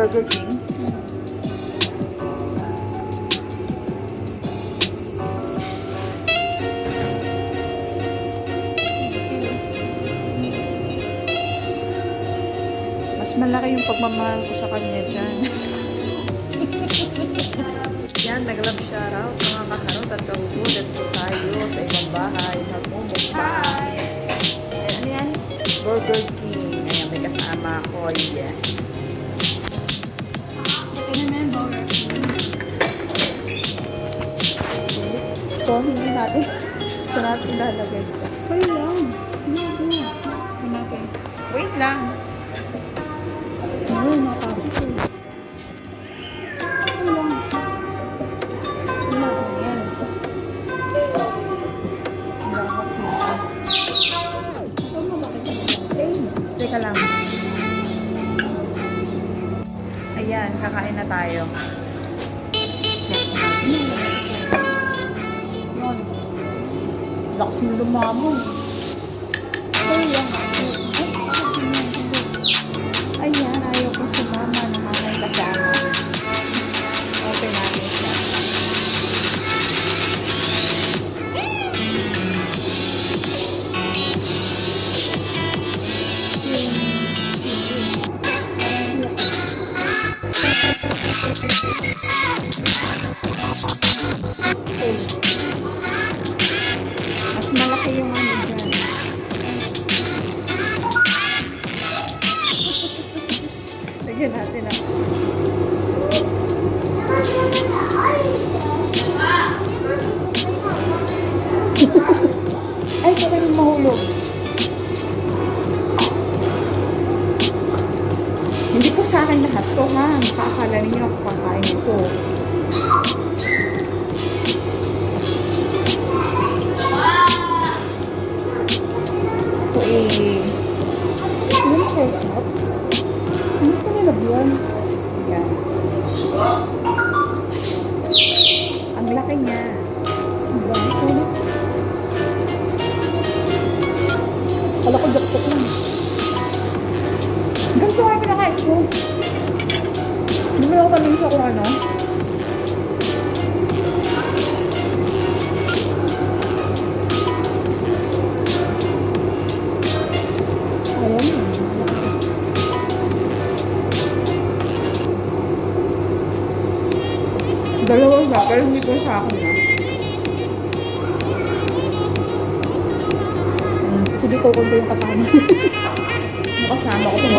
Burger King. Mas malaki yung pagmamahal ko sa kanya dyan. Yan, nag-love shoutout mga kaharot at kahugot po tayo sa ibang bahay. Magmumukbang. Ano yan? Burger King. Ayan, may kasama ako. Yes. Ito naman, Burger King. So, hindi natin. Sa natin lalagay ito. Kaya lang. Ito natin. Wait lang. Ay, nakapasok ko. Ito lang. Yan. Ito mo bakit ito? Teka lang. Ayan, kakain na tayo. Yan. Lakas mo lumamon. Kaya lang. Ayan, ayaw ko sumama ng mga kasama. Open natin siya. Mas malaki yung ano dyan. Lagyan natin ako. Ay, baka yung mahulog. Hindi po sa akin lahat to, ha? Nakakala ninyo ako kakain ito. So, Ano ko? Ano ko nilagyan? yan. Ang laki niya. Ang dami sila. Kala ko daktok lang. Ganito nga pinakain ko. Hindi mo ako tanin sa kung ano. Ayan. Dalawa ba? Pero hindi ko sa akin na. Kasi dito ko yung kasama. Kasama ko ito.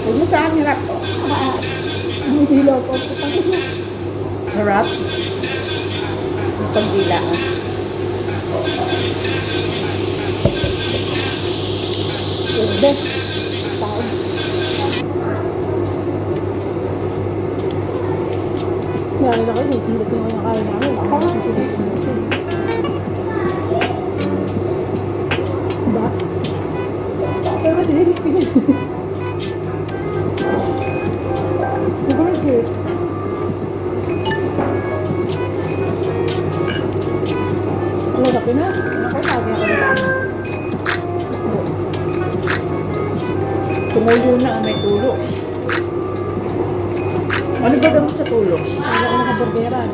Huwag mo sa akin hirap. Ang hilaw ko. Harap? Ang pagdila. Pwede. Taon. Yan na kayo. Silip yung mga kaya namin. Ako nga sisilip yung ito. Ba? Pero silip yun. Hindi ko nag-silip. Ang laki na. Ako, sabi ako na. Tumulo na, may tulo. Ano ba gamot sa tulo? Wala ko nakaburgeran.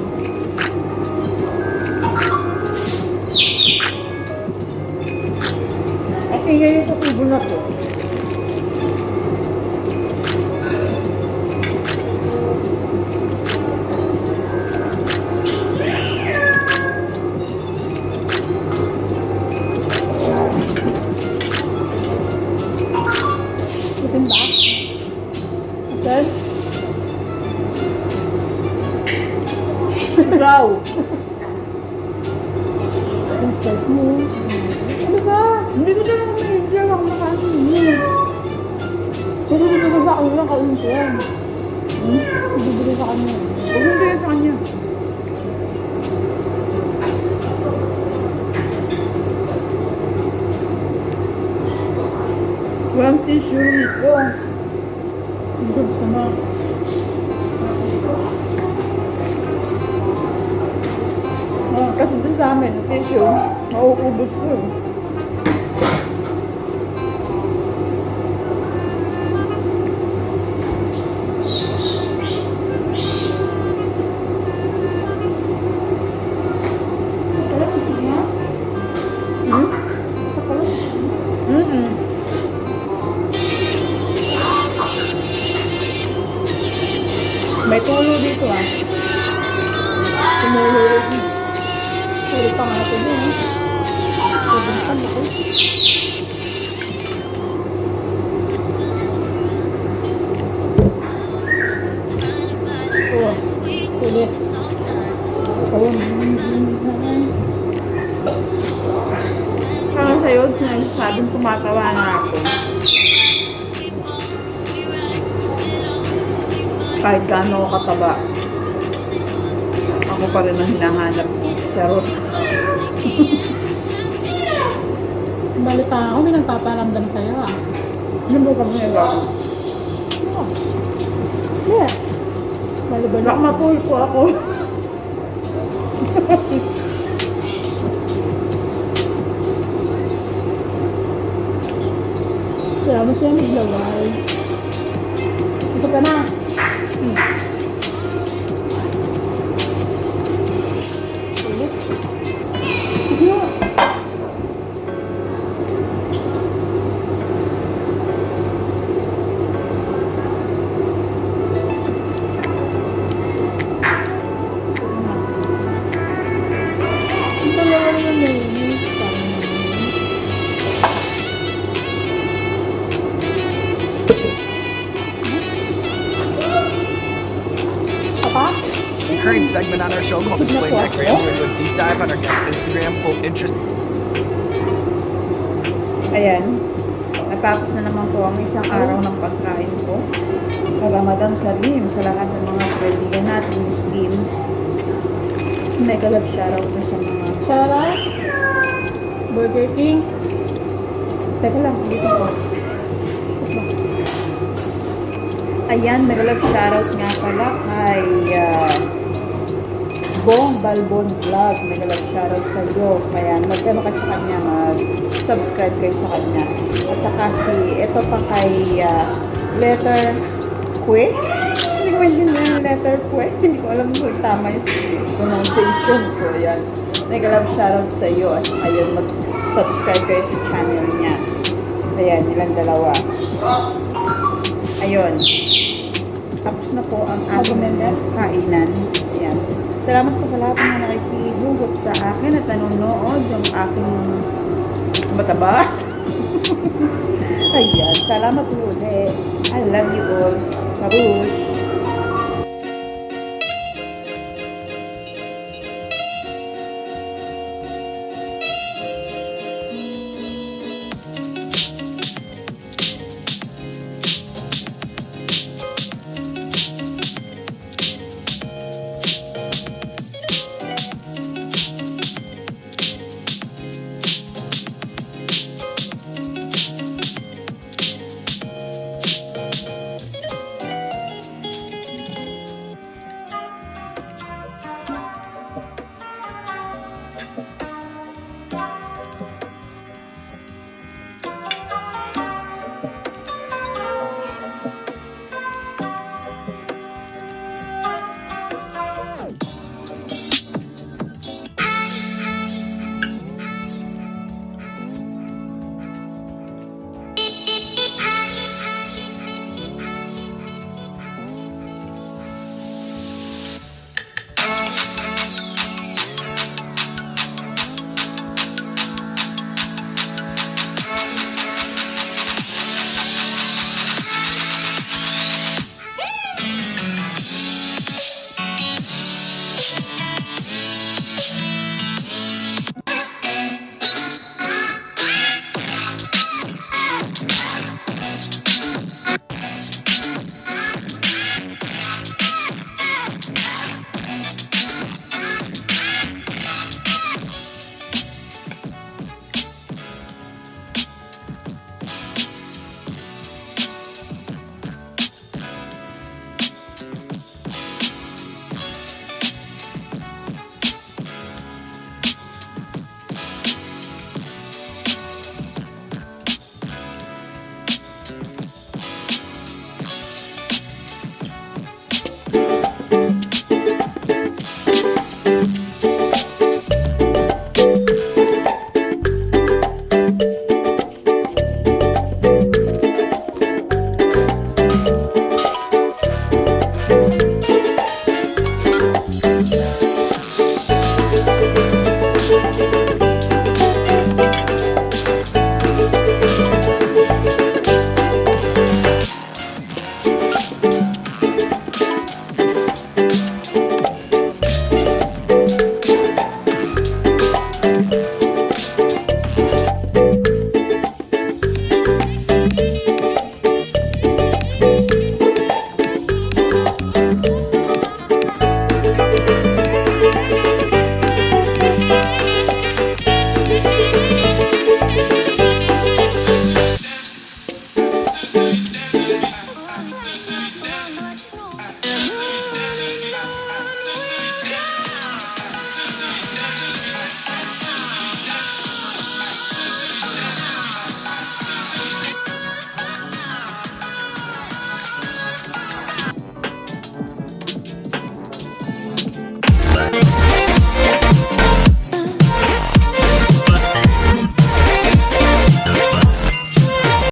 At ingay sa tubo na to. Itim ba? Okay. Ikaw! Ang stress mo. Ano ba? Hindi ko talaga may ako nakasin. Pero hindi ko sa akin lang kaulin ko yan. Bibili sa kanya. Huwag mo kaya sa kanya. Walang tissue nito. Ang good sama. Kasi doon sa amin, tissue, mauubos ko eh. May tulo dito ah. Tumulo. Puro pa nga ito din. Sobrang tanda ko. Ulit. Parang sa'yo, sinasabing tumatawa na ako. Kahit gaano ako kataba, ako pa rin ang hinahanap mo. Charot. Balita ako, may nagpaparamdam sa'yo ah. Ano ba kami nagawa? Yeah. Balibal Baka matulpo ako. Kaya mo siya naglaway. Ito ka na. Ulit. Ito. Ito lang yung mayonnaise. Papa? The current segment on our show called Explain That Gram, where we do a deep dive on our guest Instagram, quote, interest. Ayan. Natapos na naman po ang isang araw ng pagkain ko. Ramadan Karim sa lahat ng mga kaibigan natin, Muslim. Mega love shoutout na sa mga... Shoutout. Burger King. Teka lang, dito po. Ayan, mega love shoutout nga pala kay Bong Balbon Vlog. Mega love shoutout sa iyo. Kaya mag-ano ka sa kanya, mag-subscribe kayo sa kanya. At saka ito pa kay Letter Kwe. Hindi ko maintindihan yung Letter Kwe. Hindi ko alam kung tama yung pronunciation ko. Ayan. Mega love shoutout sa iyo. At ayun, mag-subscribe kayo sa channel niya. Ayan, nilang dalawa. Ayun. Tapos na po ang ating kainan. Ayan. Salamat po sa lahat ng mga nakikihugot sa akin at nanonood yung aking mataba. Ayan. Salamat po ulit. I love you all. Babush!